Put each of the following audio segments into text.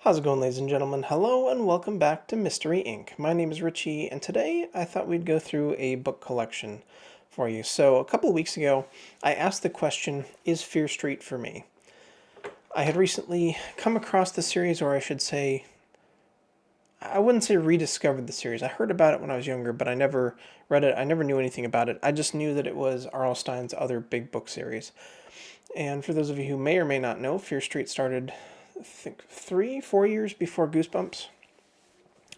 How's it going, ladies and gentlemen? Hello and welcome back to Mystery Inc. My name is Richie, and today I thought we'd go through a book collection for you. So, a couple of weeks ago, I asked the question, is Fear Street for me? I had recently come across the series, or I should say, I wouldn't say rediscovered the series. I heard about it when I was younger, but I never read it. I never knew anything about it. I just knew that it was R.L. Stine's other big book series. And for those of you who may or may not know, Fear Street started, I think, 3, 4 years before Goosebumps.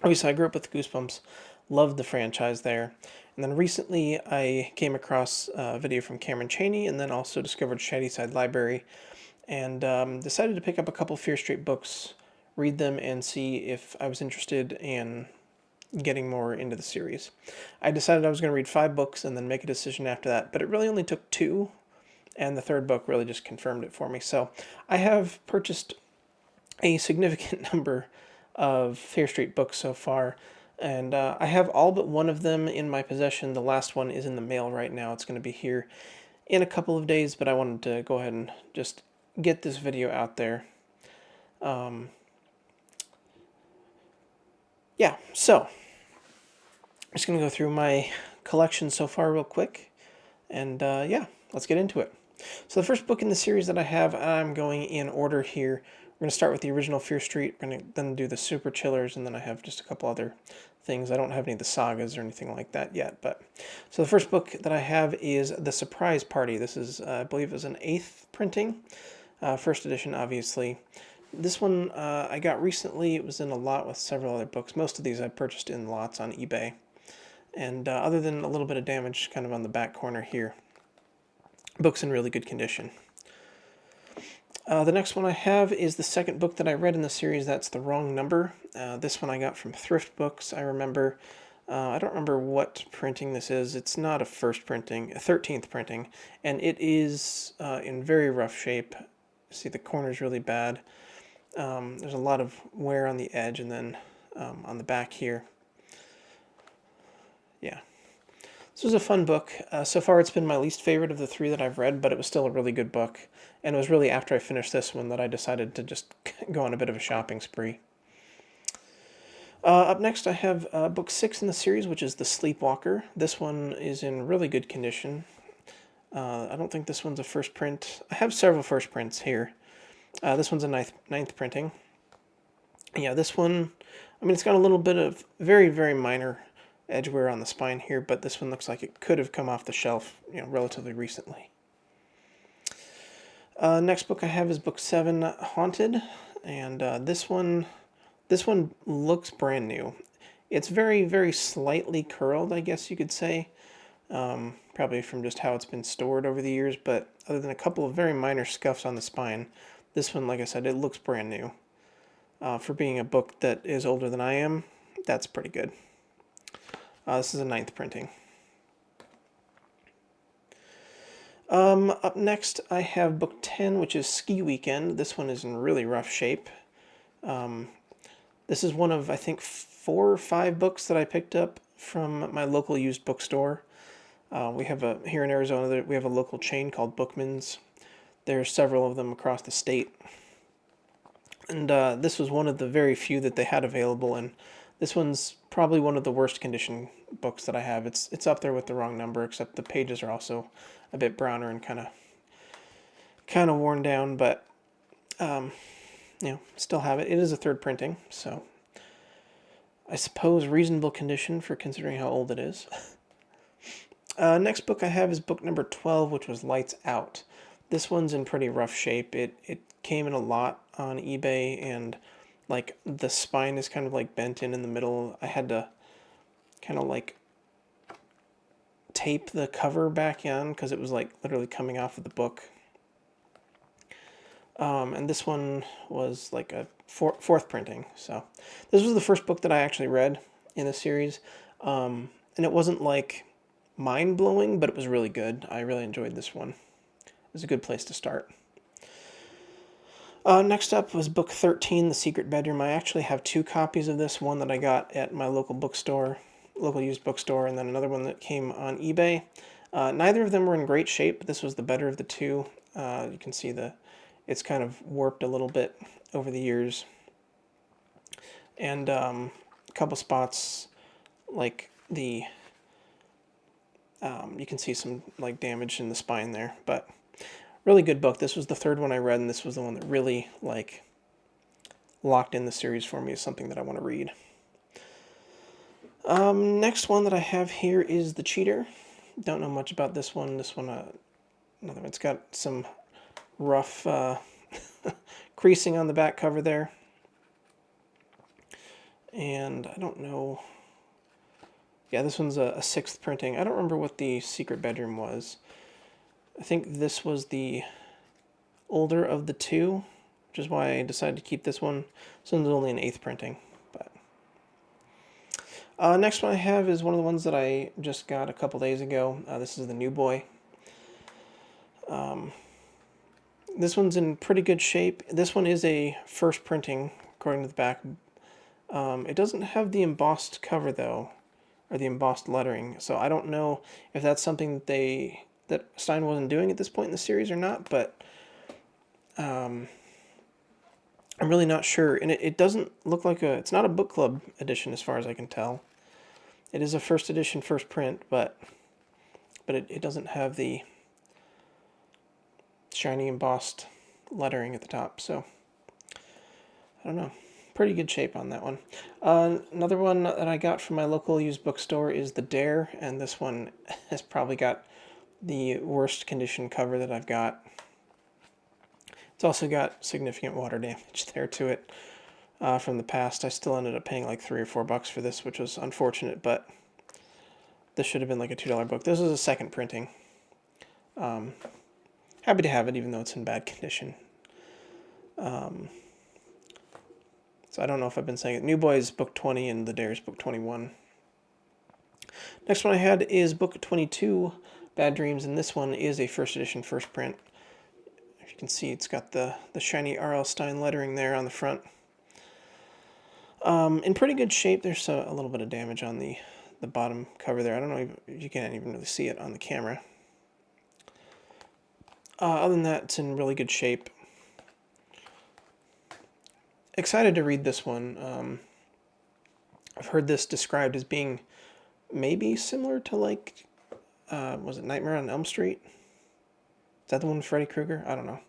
Obviously, I grew up with Goosebumps, loved the franchise there. And then recently, I came across a video from Cameron Chaney and then also discovered Shadyside Library and decided to pick up a couple Fear Street books, read them, and see if I was interested in getting more into the series. I decided I was going to read 5 books and then make a decision after that, but it really only took 2, and the third book really just confirmed it for me. So I have purchased a significant number of Fear Street books so far, and I have all but one of them in my possession. The last one is in the mail right now. It's going to be here in a couple of days, but I wanted to go ahead and just get this video out there. Yeah, so I'm just going to go through my collection so far real quick, and yeah, let's get into it. So the first book in the series that I have, I'm going in order here. We're going to start with the original Fear Street. We're going to then do the Super Chillers, and then I have just a couple other things. I don't have any of the sagas or anything like that yet. But so the first book that I have is The Surprise Party. This is, I believe, it was an 8th printing, first edition, obviously. This one I got recently. It was in a lot with several other books. Most of these I purchased in lots on eBay. And other than a little bit of damage kind of on the back corner here, book's in really good condition. The next one I have is the second book that I read in the series. That's The Wrong Number. This one I got from Thrift Books. I remember. I don't remember what printing this is. It's not a first printing, a 13th printing, and it is in very rough shape. See, the corner's really bad. There's a lot of wear on the edge, and then on the back here. Yeah. This was a fun book. So far, it's been my least favorite of the 3 that I've read, but it was still a really good book. And it was really after I finished this one that I decided to just go on a bit of a shopping spree. Up next, I have book 6 in the series, which is The Sleepwalker. This one is in really good condition. I don't think this one's a first print. I have several first prints here. This one's a ninth printing. Yeah, this one, I mean, it's got a little bit of very, very minor edge wear on the spine here, but this one looks like it could have come off the shelf, relatively recently. Next book I have is book 7, Haunted, and this one looks brand new. It's very, very slightly curled, I guess you could say, probably from just how it's been stored over the years, but other than a couple of very minor scuffs on the spine, this one, like I said, it looks brand new. For being a book that is older than I am, that's pretty good. This is a 9th printing. Up next, I have book 10, which is Ski Weekend. This one is in really rough shape. This is one of, I think, 4 or 5 books that I picked up from my local used bookstore. We have here in Arizona, we have a local chain called Bookman's. There's several of them across the state. And this was one of the very few that they had available, and this one's probably one of the worst condition books that I have. It's up there with The Wrong Number, except the pages are also a bit browner and kind of worn down, but still have it. It is a 3rd printing, so I suppose reasonable condition for considering how old it is. Next book I have is book number 12, which was Lights Out. This one's in pretty rough shape. It came in a lot on eBay, and like the spine is kind of like bent in the middle. I had to kind of like tape the cover back in because it was like literally coming off of the book. And this one was like a 4th printing. So this was the first book that I actually read in the series. And it wasn't like mind-blowing, but it was really good. I really enjoyed this one. It was a good place to start. Next up was book 13, The Secret Bedroom. I actually have 2 copies of this, one that I got at my local bookstore, local used bookstore, and then another one that came on eBay. Neither of them were in great shape, but this was the better of the 2. You can see it's kind of warped a little bit over the years. and a couple spots like the you can see some like damage in the spine there, but really good book. This was the third one I read, and this was the one that really like locked in the series for me as something that I want to read. Next one that I have here is The Cheater. Don't know much about this one. Another one. It's got some rough creasing on the back cover there. And I don't know. Yeah, this one's a sixth printing. I don't remember what the secret bedroom was. I think this was the older of the two, which is why I decided to keep this one. This one's only an eighth printing. Next one I have is one of the ones that I just got a couple days ago. This is the New Boy. This one's in pretty good shape. This one is a first printing, according to the back. It doesn't have the embossed cover, though, or the embossed lettering, so I don't know if that's something that Stein wasn't doing at this point in the series or not, but I'm really not sure. And it doesn't look like it's not a book club edition as far as I can tell. It is a first edition, first print, but it doesn't have the shiny embossed lettering at the top, so I don't know. Pretty good shape on that one. Another one that I got from my local used bookstore is The Dare, and this one has probably got the worst condition cover that I've got. It's also got significant water damage there to it from the past. I still ended up paying like $3 or $4 for this, which was unfortunate, but this should have been like a $2 book. This is a second printing. Happy to have it, even though it's in bad condition. So I don't know if I've been saying it. New Boy is book 20 and The Dare is book 21. Next one I had is book 22, Bad Dreams, and this one is a first edition, first print. If you can see, it's got the shiny R.L. Stein lettering there on the front. In pretty good shape. There's a little bit of damage on the bottom cover there. I don't know if you can't even really see it on the camera. Other than that, it's in really good shape. Excited to read this one. I've heard this described as being maybe similar to like, was it Nightmare on Elm Street? Is that the one with Freddy Krueger? I don't know.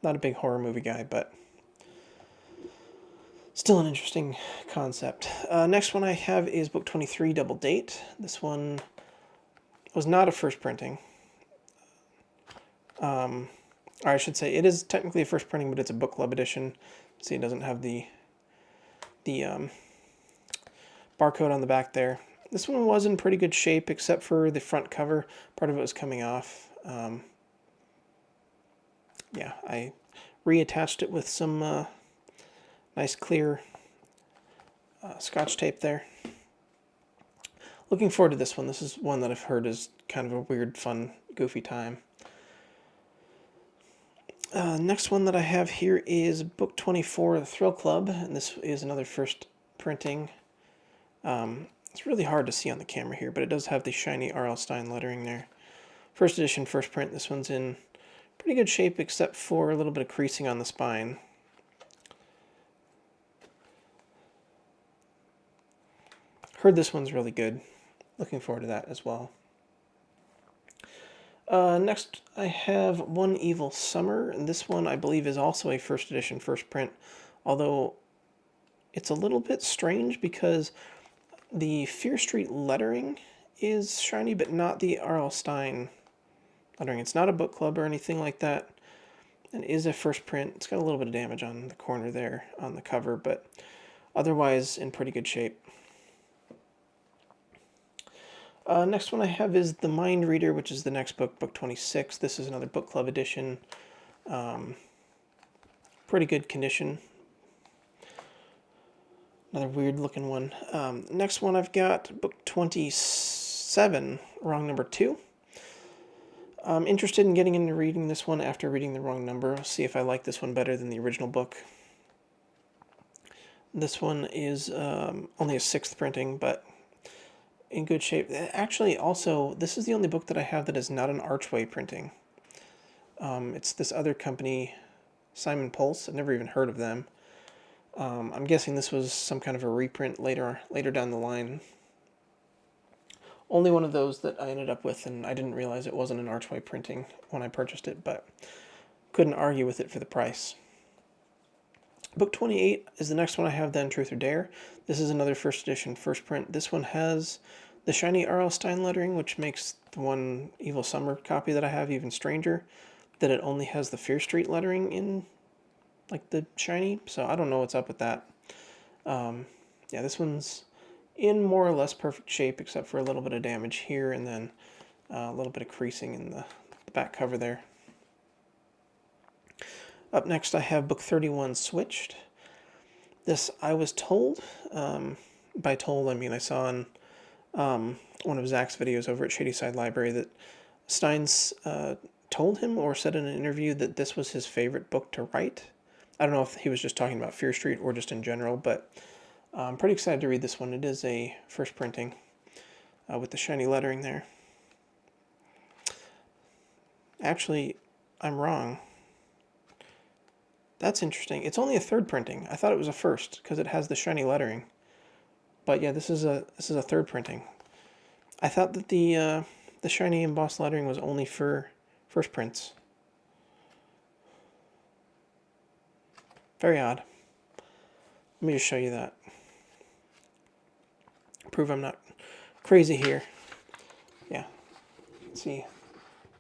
Not a big horror movie guy, but still an interesting concept. Next one I have is book 23, Double Date. This one was not a first printing. Or I should say, it is technically a first printing, but it's a book club edition. See, it doesn't have the barcode on the back there. This one was in pretty good shape, except for the front cover. Part of it was coming off. Yeah, I reattached it with some nice clear Scotch tape there. Looking forward to this one. This is one that I've heard is kind of a weird, fun, goofy time. Next one that I have here is book 24, The Thrill Club, and this is another first printing. It's really hard to see on the camera here, but it does have the shiny R.L. Stein lettering there. First edition, first print. This one's in pretty good shape, except for a little bit of creasing on the spine. Heard this one's really good. Looking forward to that as well. Next, I have One Evil Summer, and this one I believe is also a first edition, first print, although it's a little bit strange because the Fear Street lettering is shiny, but not the R.L. Stein lettering. It's not a book club or anything like that, and is a first print. It's got a little bit of damage on the corner there on the cover, but otherwise in pretty good shape. Next one I have is The Mind Reader, which is the next book, book 26. This is another book club edition. Pretty good condition. Another weird looking one. Next one I've got book 27, Wrong Number 2. I'm interested in getting into reading this one after reading The Wrong Number. See if I like this one better than the original book. This one is only a sixth printing, but in good shape. Actually, also, this is the only book that I have that is not an Archway printing. It's this other company, Simon Pulse. I've never even heard of them. I'm guessing this was some kind of a reprint later down the line. Only one of those that I ended up with, and I didn't realize it wasn't an Archway printing when I purchased it, but couldn't argue with it for the price. Book 28 is the next one I have then, Truth or Dare. This is another first edition, first print. This one has the shiny R.L. Stine lettering, which makes the one Evil Summer copy that I have even stranger, that it only has the Fear Street lettering in, like, the shiny, so I don't know what's up with that. Yeah, this one's in more or less perfect shape, except for a little bit of damage here, and then a little bit of creasing in the back cover there. Up next I have book 31, Switched. This I was told, by told I mean I saw on one of Zach's videos over at Shadyside Library, that Stine's told him or said in an interview that this was his favorite book to write. I don't know if he was just talking about Fear Street or just in general, but I'm pretty excited to read this one. It is a first printing with the shiny lettering there. Actually, I'm wrong. That's interesting. It's only a third printing. I thought it was a first because it has the shiny lettering. But yeah, this is a third printing. I thought that the shiny embossed lettering was only for first prints. Very odd. Let me just show you that. Prove I'm not crazy here. Yeah. Let's see.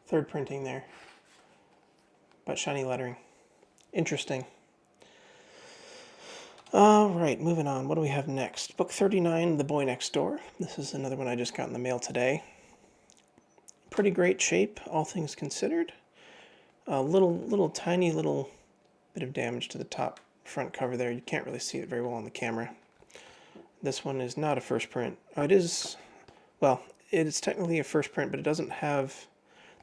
Third printing there. But shiny lettering. Interesting. Alright, moving on. What do we have next? Book 39, The Boy Next Door. This is another one I just got in the mail today. Pretty great shape, all things considered. A little tiny little bit of damage to the top front cover there. You can't really see it very well on the camera. This one is not a first print. Oh, it is, well, it is technically a first print, but it doesn't have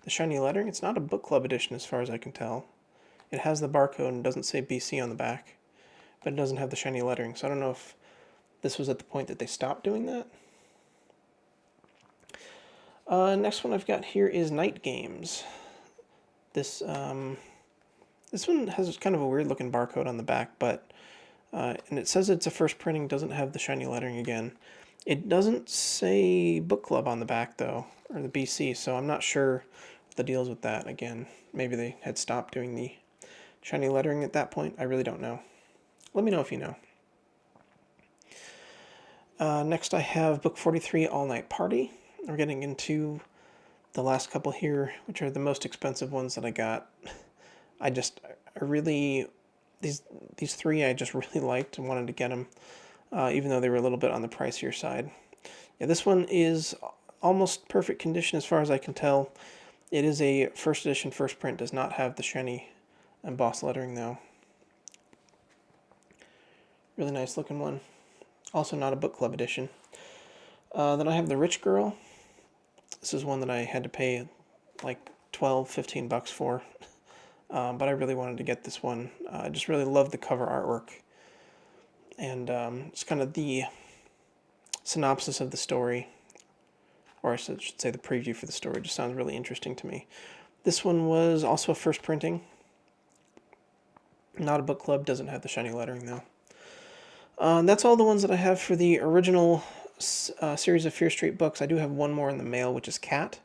the shiny lettering. It's not a book club edition as far as I can tell. It has the barcode and doesn't say BC on the back, but it doesn't have the shiny lettering. So I don't know if this was at the point that they stopped doing that. Next one I've got here is Night Games. This this one has kind of a weird looking barcode on the back, but and it says it's a first printing, doesn't have the shiny lettering again. It doesn't say book club on the back though, or the BC, so I'm not sure what the deal is with that. Again, maybe they had stopped doing the shiny lettering at that point. I really don't know. Let me know if you know. Next I have book 43, All Night Party. We're getting into the last couple here, which are the most expensive ones that I got. I really, these three I just really liked and wanted to get them, even though they were a little bit on the pricier side. Yeah, this one is almost perfect condition as far as I can tell. It is a first edition, first print, does not have the shiny embossed lettering though. Really nice looking one. Also not a book club edition. Then I have The Rich Girl. This is one that I had to pay like 12-15 bucks for. But I really wanted to get this one. I just really love the cover artwork. And it's kind of the synopsis of the story, or I should say the preview for the story. It just sounds really interesting to me. This one was also a first printing. Not a book club, doesn't have the shiny lettering though. And that's all the ones that I have for the original series of Fear Street books. I do have one more in the mail, which is Cat.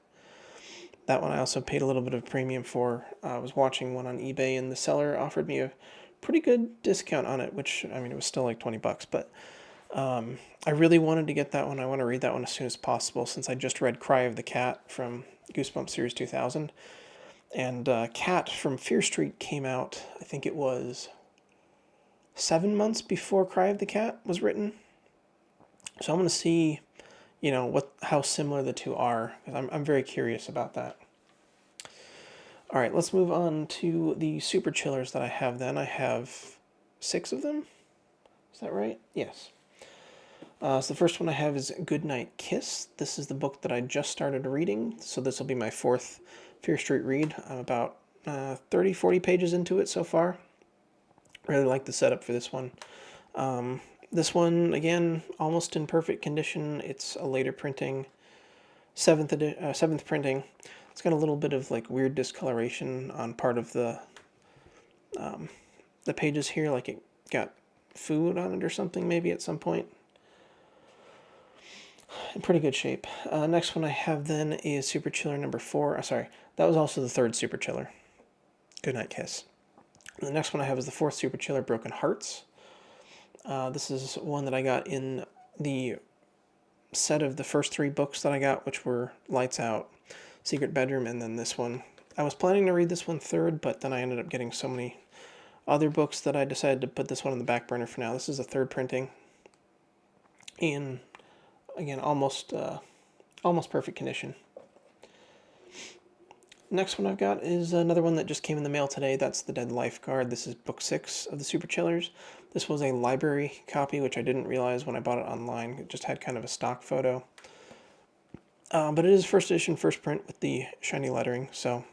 That one I also paid a little bit of premium for. I was watching one on eBay, and the seller offered me a pretty good discount on it, which, I mean, it was still like 20 bucks, but I really wanted to get that one. I want to read that one as soon as possible, since I just read Cry of the Cat from Goosebumps Series 2000. And Cat from Fear Street came out, I think it was 7 months before Cry of the Cat was written. So I'm going to see, you know, how similar the two are, because I'm very curious about that. All right, let's move on to the super chillers that I have then. I have 6 of them. Is that right? Yes. So the first one I have is Goodnight Kiss. This is the book that I just started reading, so this will be my 4th Fear Street read. I'm about 30-40 pages into it so far. Really like the setup for this one. This one, again, almost in perfect condition. It's a later printing, 7th printing. It's got a little bit of like weird discoloration on part of the pages here, like it got food on it or something, maybe at some point. In pretty good shape. Next one I have then is Super Chiller number 4. Sorry, that was also the third Super Chiller. Goodnight Kiss. The next one I have is the fourth Super Chiller, Broken Hearts. This is one that I got in the set of the first 3 books that I got, which were Lights Out, Secret Bedroom, and then this one. I was planning to read this one third, but then I ended up getting so many other books that I decided to put this one on the back burner for now. This is a third printing in, again, almost perfect condition. Next one I've got is another one that just came in the mail today. That's The Dead Lifeguard. This is book 6 of the Super Chillers. This was a library copy, which I didn't realize when I bought it online. It just had kind of a stock photo. But it is first edition, first print with the shiny lettering. So,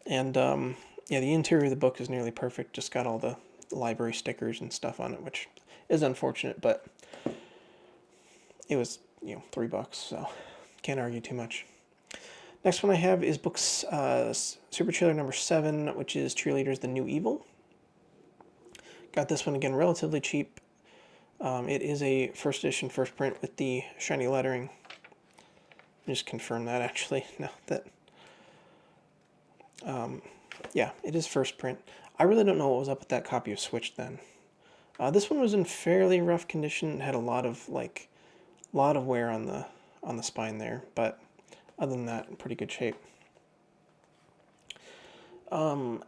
and yeah, the interior of the book is nearly perfect. Just got all the library stickers and stuff on it, which is unfortunate, but it was, $3, so can't argue too much. Next one I have is books Super Chiller number 7, which is Cheerleaders: The New Evil. Got this one again relatively cheap. It is a first edition, first print with the shiny lettering. Just confirm that actually. No, that. Yeah, it is first print. I really don't know what was up with that copy of Switch then. This one was in fairly rough condition. It had a lot of wear on the spine there, but other than that, in pretty good shape.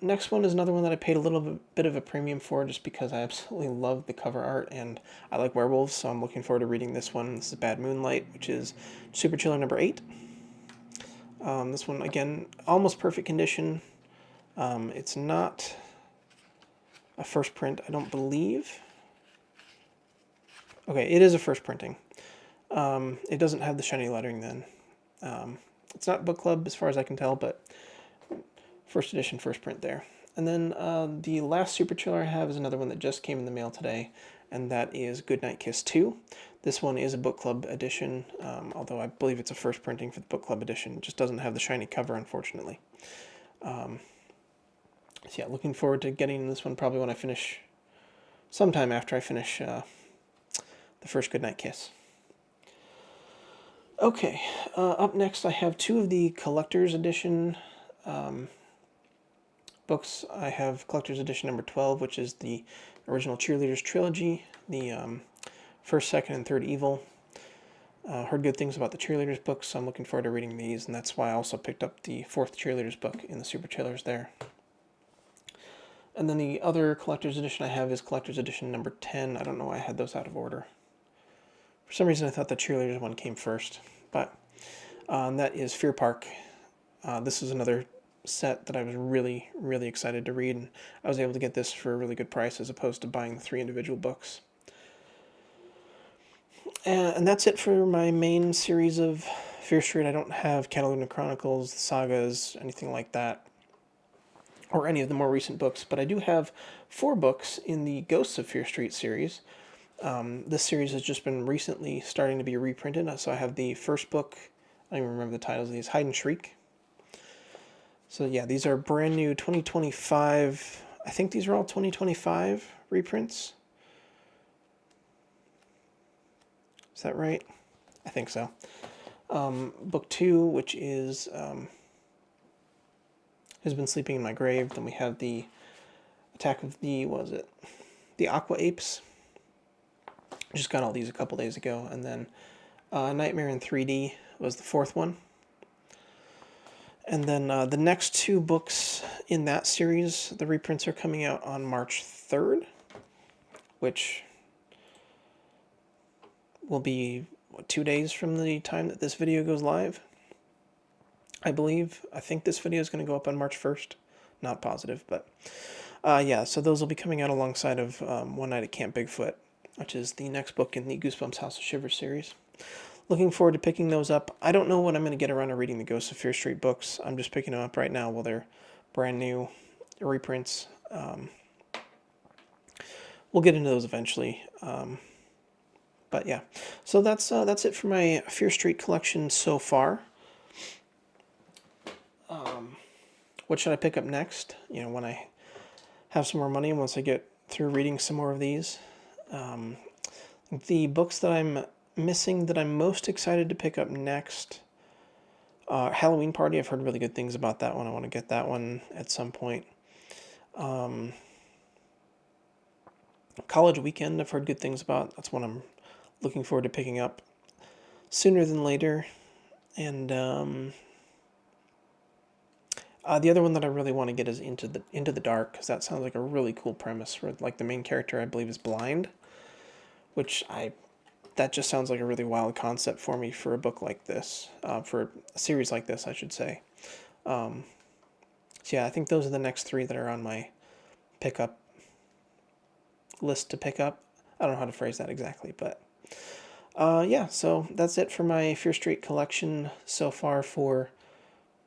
Next one is another one that I paid a little bit of a premium for just because I absolutely love the cover art and I like werewolves, so I'm looking forward to reading this one. This is Bad Moonlight, which is Super Chiller number 8. This one, again, almost perfect condition. It's not a first print, I don't believe. Okay, it is a first printing. It doesn't have the shiny lettering then. It's not book club as far as I can tell, but first edition, first print there. And then the last Super Chiller I have is another one that just came in the mail today, and that is Goodnight Kiss 2. This one is a book club edition, although I believe it's a first printing for the book club edition. It just doesn't have the shiny cover, unfortunately. So yeah, looking forward to getting this one probably when I finish, sometime after I finish the first Goodnight Kiss. Okay, up next I have 2 of the collector's edition books. I have collector's edition number 12, which is the original Cheerleaders trilogy, the first, second, and third Evil. Heard good things about the Cheerleaders books, so I'm looking forward to reading these, and that's why I also picked up the 4th Cheerleaders book in the Super Chillers there. And then the other collector's edition I have is collector's edition number 10. I don't know why I had those out of order. For some reason I thought the Cheerleaders one came first, but that is Fear Park. This is another set that I was really, really excited to read, and I was able to get this for a really good price as opposed to buying the 3 individual books. And that's it for my main series of Fear Street. I don't have Cataluna Chronicles, the sagas, anything like that, or any of the more recent books, but I do have 4 books in the Ghosts of Fear Street series. This series has just been recently starting to be reprinted, so I have the first book, I don't even remember the titles of these, Hide and Shriek. So yeah, these are brand new 2025, I think these are all 2025 reprints. Is that right? I think so. Book 2, which is Has Been Sleeping in My Grave. Then we have the Attack of the, what was it? The Aqua Apes. Just got all these a couple days ago. And then Nightmare in 3D was the 4th one. And then the next 2 books in that series, the reprints are coming out on March 3rd, which will be, 2 days from the time that this video goes live, I believe. I think this video is going to go up on March 1st. Not positive, but yeah, so those will be coming out alongside of One Night at Camp Bigfoot, which is the next book in the Goosebumps House of Shivers series. Looking forward to picking those up. I don't know when I'm going to get around to reading the Ghosts of Fear Street books. I'm just picking them up right now while they're brand new reprints. We'll get into those eventually. But yeah, so that's it for my Fear Street collection so far. What should I pick up next? When I have some more money, once I get through reading some more of these. The books that I'm missing that I'm most excited to pick up next, Halloween Party. I've heard really good things about that one. I want to get that one at some point. College Weekend, I've heard good things about. That's one I'm looking forward to picking up sooner than later. And the other one that I really want to get is Into the Dark, because that sounds like a really cool premise. Where like the main character, I believe, is blind, which that just sounds like a really wild concept for me for a book like this, for a series like this, I should say. So yeah, I think those are the next three that are on my pickup list to pick up. I don't know how to phrase that exactly, but yeah, so that's it for my Fear Street collection so far for,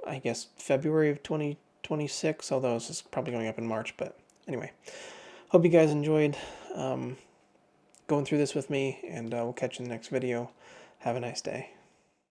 I guess, February of 2026, although this is probably going up in March, but anyway. Hope you guys enjoyed going through this with me, and we'll catch you in the next video. Have a nice day.